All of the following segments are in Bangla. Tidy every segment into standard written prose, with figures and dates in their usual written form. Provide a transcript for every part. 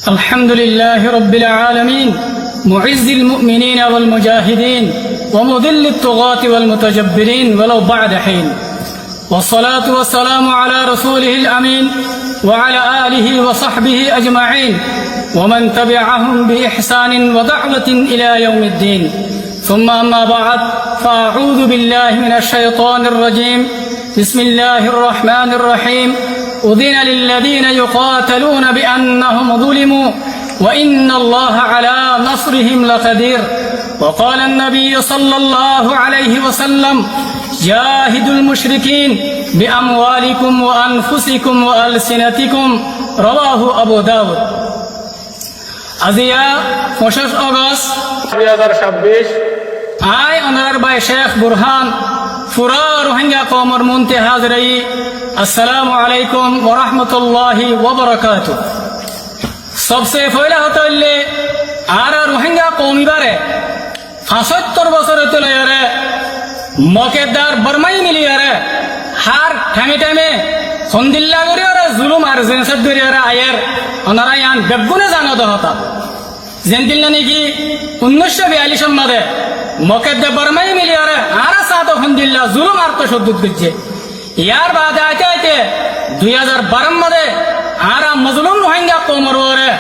الحمد لله رب العالمين معز المؤمنين والمجاهدين ومذل الطغاة والمتجبرين ولو بعد حين والصلاة والسلام على رسوله الأمين وعلى آله وصحبه أجمعين ومن تبعهم بإحسان ودعوة إلى يوم الدين ثم أما بعد فأعوذ بالله من الشيطان الرجيم بسم الله الرحمن الرحيم أذن للذين يقاتلون بأنهم ظلموا وإن الله على نصرهم لقدير وقال النبي صلى الله عليه وسلم جاهدوا المشركين بأموالكم وأنفسكم وألسنتكم رواه أبو داود আজিয়া 25 August 2026 I honour by Sheikh Burhan ফুরা রোহিঙ্গা কওমের মুনতে হাজরাই আসসালামু আলাইকুম ওয়া রাহমাতুল্লাহি ওয়া বারাকাতুহু सबसे पहले হতলে আর রোহিঙ্গা কওমিবারে 75 বছর হতলে আরে মকেদার বর্মাই মিলিয়ারে হার ঠামে ঠামে সন্দিল্লা করে আরে জুলুম আর জেনসাদ করে আরে আয়ের ওনারা ইয়ান বেগুনে জানো দহতা জেনদিল্লা নাকি 1942 মধ্যে মকেদার বর্মাই মিলিয়ারে আর সাত সন্দিল্লা জুলুম আর তো সদ্দুত করছে ইয়ার বাদে আইতে আইতে 2012 মধ্যে আর মজলুম রোহিঙ্গা কওমের ওরে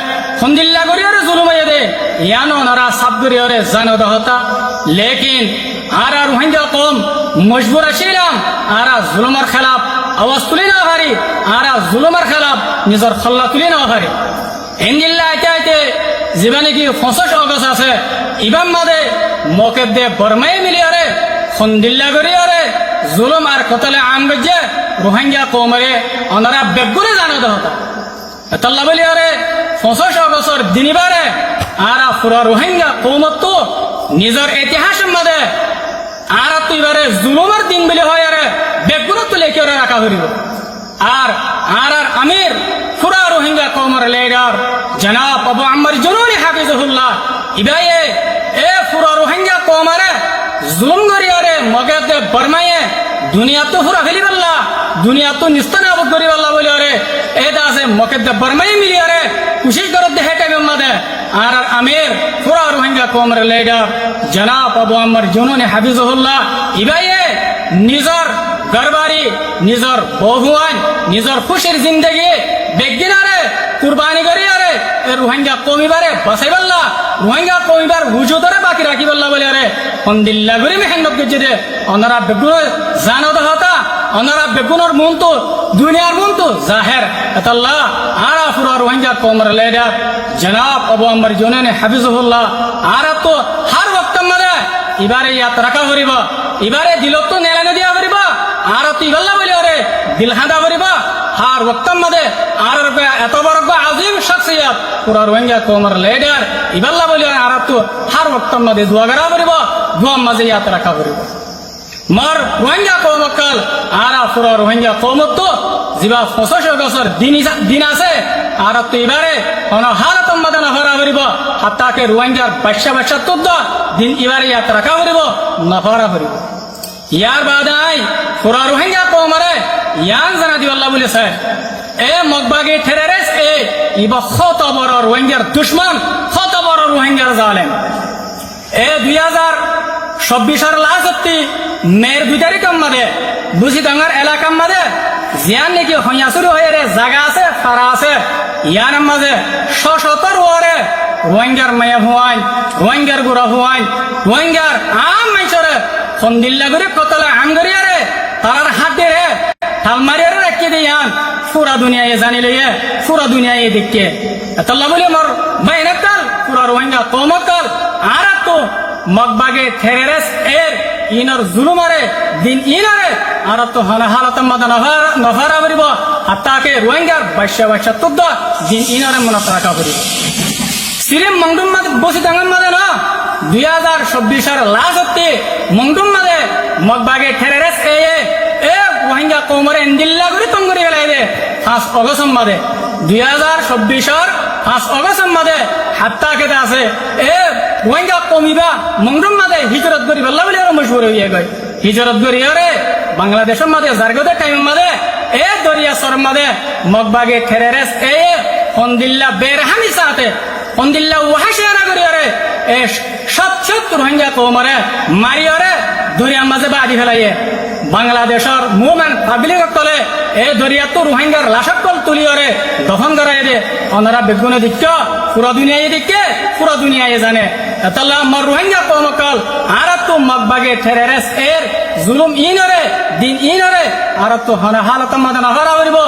সন্দিল্লা করে আরে জুলুম আইদে ইয়ান ওনারা সাব করে আরে জানো দহতা লেকিন আর রোহিঙ্গা কওম মজবুর ছিলাম আর জুলুমের খেলাফ আওয়াজ তুলে না পারি আর জুলুমের খেলাফ নিজের খল্লা তুলে না পারি ইনদিল্লা আইতে আইতে জীবনে কি 25 আগস্ট আছে ইবাম মাদে মকেদে বর্মাই মিলিয়ারে সন্দিল্লা করে আরে জুলুম আর কতলে আম গজে রোহিঙ্গা কওমরে ওনারা বেগুনে জানো দহতা তাল্লা বলি আরে 25 আগস্টর দিনিবারে আর পুরা রোহিঙ্গা কওমত তো নিজের ইতিহাসের মধ্যে আর তো এবারে জুলুমের দিন বলে হয় আরে বেগুন তো লেখে ওরা রাখা হইব আর আর আমির পুরা রোহিঙ্গা কওমের লিডার জনাব আবু আম্মার জুনুনি হাফিজুল্লাহ ইবায়ে এ পুরা রোহিঙ্গা কওমরে জুলুম করি আরে মগেতে বর্মায়ে দুনিয়া তো পুরা ফেলি বললা দুনিয়া তো নিস্তানাবুদ করি বললা বলে আরে এটা আছে মগেতে বর্মায়ে মিলি আরে কোশিশ করত দেখে টাইম মধ্যে আর আমির পুরা রোহিঙ্গা কওমের লিডার জনাব আবু আম্মার জুনুনি হাফিজুল্লাহ ইবায়ে নিজর গরবারি নিজর বহুয়ান নিজর খুশির জিন্দেগি বেগিনারে কুরবানি করি আরে রোহিঙ্গা কওমিবারে বাঁচাই বললা রোহিঙ্গা কওমিবার হুজুদরে বাকি রাখি বললা বলে আরে সন্দিল্লা করে মেহনত করছে দে ওনারা বেগুন জানো দহতা ওনারা বেগুনের মন তো দুনিয়ার মন তো জাহের আল্লাহ আর পুরা রোহিঙ্গা কওমের লিডার জনাব আবু আম্মার জুনুনি হাফিজুল্লাহ আর তো হার ওয়াক্ত মানে এবারে ইয়াত রাখা করিব এবারে দিলত তো নেলানে দিয়া করিব আর তো ইবাল্লা বলি আরে দিল হাঁদা করিব হার ওয়াক্ত মানে আর এত বড় আজিম শখসিয়ত পুরা রোহিঙ্গা কওমের লিডার ইবাল্লা বলি আর তো হার ওয়াক্ত মানে দোয়া করা করিব দোয়া মাঝে ইয়াত রাখা করিব মার রোহিঙ্গা কওমকাল আর পুরা রোহিঙ্গা কওমত তো জিবা 25 আগস্টর দিন আছে আর তো এবারে অন হালত মধ্যে নফরা করিব হাত্তাকে রোহিঙ্গার 22 তো দিন এবারে ইয়াত রাখা করিব নফরা করিব ইয়ার বাদাই পুরা রোহিঙ্গা কওমরে ইয়ান জানা দি আল্লাহ বলেছে এ মগবাগে টেররিস্ট ইবা কত বড় রোহিঙ্গার দুশমন কত বড় রোহিঙ্গার জালেম এ 2026 লাস্টে মের 2 তারিখ মধ্যে বুঝি ডাঙ্গার এলাকার মধ্যে জিয়ান নাকি হইয়া শুরু হয়ে রে জায়গা আছে ফারা আছে ইয়ার মাঝে শতর ওরে রোহিঙ্গার মায়া হুয়াই রোহিঙ্গার গুড়া হুয়াই রোহিঙ্গার আম মাইছরে সন্দিল্লা করে কতলা আম গরি আরে তারার হাতে রে ঠালমারি আরে রাখি দিয়ান পুরা দুনিয়ায় জানি লইয়ে পুরা দুনিয়ায় দেখকে আল্লাহ বলে মোর বাইনাতাল পুরা রোহিঙ্গা কওমকাল আর তো মগবাগে টেররিস্ট ইনর জুলুমারে দিন ইনারে আর তো হালাত মধ্যে নফরা করিব হাত্তাকে রোহিঙ্গার 22 তো দিন ইনারে মনত রাখা করিব সিরিম মংডুম মাদে বসি ডাঙ্গার মাদে না 2026 লাস্টে মংডুম মাদে মগবাগে টেররিস্ট রোহিঙ্গা কওমরে ইনদিল্লা করে তং করে গেলাই দে 5 আগস্ট মাদে 2026 5 আগস্ট মাদে হাত্তাকে আছে রোহিঙ্গা কওমিবা মংডুম মাদে হিজরত করি বললা বলে আর মশহুর হইয়া গয় হিজরত করি আরে বাংলাদেশের মাদে জারগতে টাইম মাদে দরিয়া সর মাদে মগবাগে টেররিস্ট হন্দিল্লা বেরহামি সাথে হন্দিল্লা ওয়াহাশিয়ানা করিয়ারে এ সব রোহিঙ্গা কৌমরে মারিয়রে দরিয়ার মাঝে বাড়ি ফেলাইয়ে বাংলাদেশের মুভমেন্ট পাবলিক কলে এ দরিয়াতো রোহিঙ্গার লাশকল তুলিয়রে দহন করাই দে ওনারা বেগুনে দিক্ষ পুরো দুনিয়ায় দিকে পুরো দুনিয়ায় জানে তাল্লাহ আমার রোহিঙ্গা কৌমকল আর তো মগবাগে ঠেরেরেস এর জুলুম ইনরে দিন ইনরে আর তো হনা হালত মাদা নহরা হইব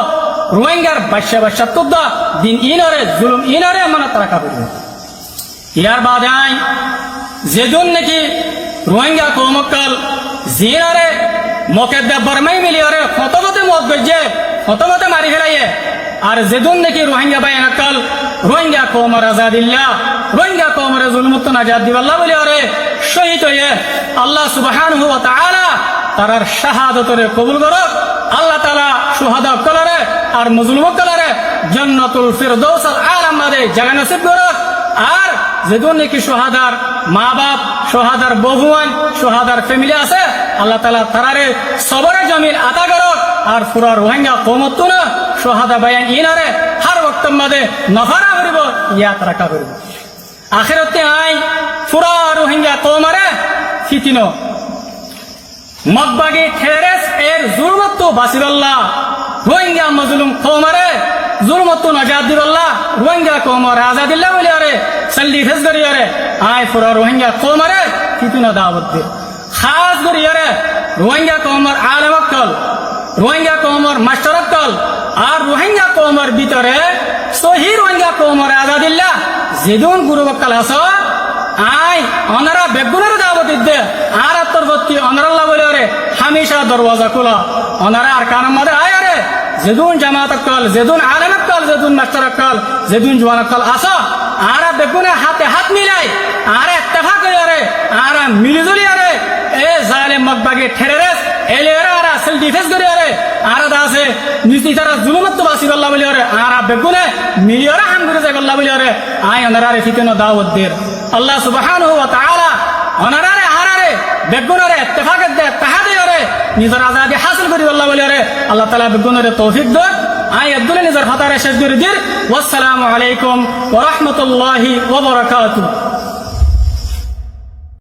রোহিঙ্গার বাচ্চা তুদ্দ দিন ইনরে জুলুম ইনরে মনে তারা করিব ইয়ার বাদে আই যেদিন নাকি রোহিঙ্গা কৌমকল জিনারে মকেদ্দা বরমাই মিলিয়রে ফতমতে মত গজ্জে ফতমতে মারি ফেলাইয়ে আর যেদিন নাকি রোহিঙ্গা বাইনাকল রোহিঙ্গা কৌমর আজাদিল্লাহ রোহিঙ্গা কৌমরে জুলমুক্ত নাজাদ দিবাল্লাহ বলিয়রে শহীদ হয়ে আল্লাহ সুবহানাহু ওয়া তাআলা তারার শাহাদাতরে কবুল করক আল্লাহ তাআলা শুহাদা কলরে আর মজলুম কলরে জান্নাতুল ফিরদৌস আলা মাদে জায়গা নসিব করক আর যেদিন নাকি শাহাদার মা বাপ শাহাদার বহুয়ান শাহাদার ফ্যামিলি আছে আল্লাহ তাআলা তারারে সবরে জমিন আতা করক আর পুরা রোহিঙ্গা কৌমত না শাহাদা বায়ান ইনারে হর ওয়াক্ত মাদে নফরা করিব ইয়াত রাখা করিব আখিরাতে আই পুরা রোহিঙ্গা কৌমরে ফিতিনো মগবাগে ঠেরেস এর জুলমত বাসিরাল্লাহ রোহিঙ্গা মজলুম কৌমরে জুলমত নাজাদ দিবাল্লাহ রোহিঙ্গা কৌমর আজাদিল্লাহ বলিয়ারে সল্লি ফেস করিয়ারে আই পুরা রোহিঙ্গা কৌমরে ফিতিনো দাওয়াত দে খাস করিয়ারে রোহিঙ্গা কৌমর আলেমকল রোহিঙ্গা কৌমর মাস্টারকল আর রোহিঙ্গা কৌমর ভিতরে সহি রোহিঙ্গা কৌমর আজাদিল্লাহ যেদিন গুরুবকল আস আই অনারা বেগুনের দাওয়াত দে আর আত্মরবত্তি অনারাল্লাহ বলিয়ারে হামেশা দরওয়াজা খোলা অনারা আর কানের মধ্যে আয় আরে যেদিন জামাতকল যেদিন আলেমকল যেদিন মাস্টারকল যেদিন জওয়ানকল আস আর বেগুনে হাতে হাত মিলাই আর ইত্তেফাক করিয়ারে আর মিলিজুলি আরে এ জালেম মগবাগে ঠেরেরেস এলেরা আর সেল ডিফেন্স করিয়ারে আর দাসে নিস্তি তারা জুলুমত বাসিরাল্লাহ বলিয়ারে আর বেগুনে মিলিয়রা হাম করে যাগল্লাহ বলিয়ারে আই অনারারে ফিতেনো দাওয়াত দের আল্লাহ সুবহানাহু ওয়া তাআলা অনারারে আরারে বেগুনরে ইত্তেফাক দে তাহাদিয়রে নিজের আজাদি হাসিল করি আল্লাহ বলিয়ারে আল্লাহ তাআলা বেগুনরে তৌফিক দে আই আব্দুল নিজের হাতারে শেষ করে দির ওয়াসসালামু আলাইকুম ওয়া রাহমাতুল্লাহি ওয়া বারাকাতুহু।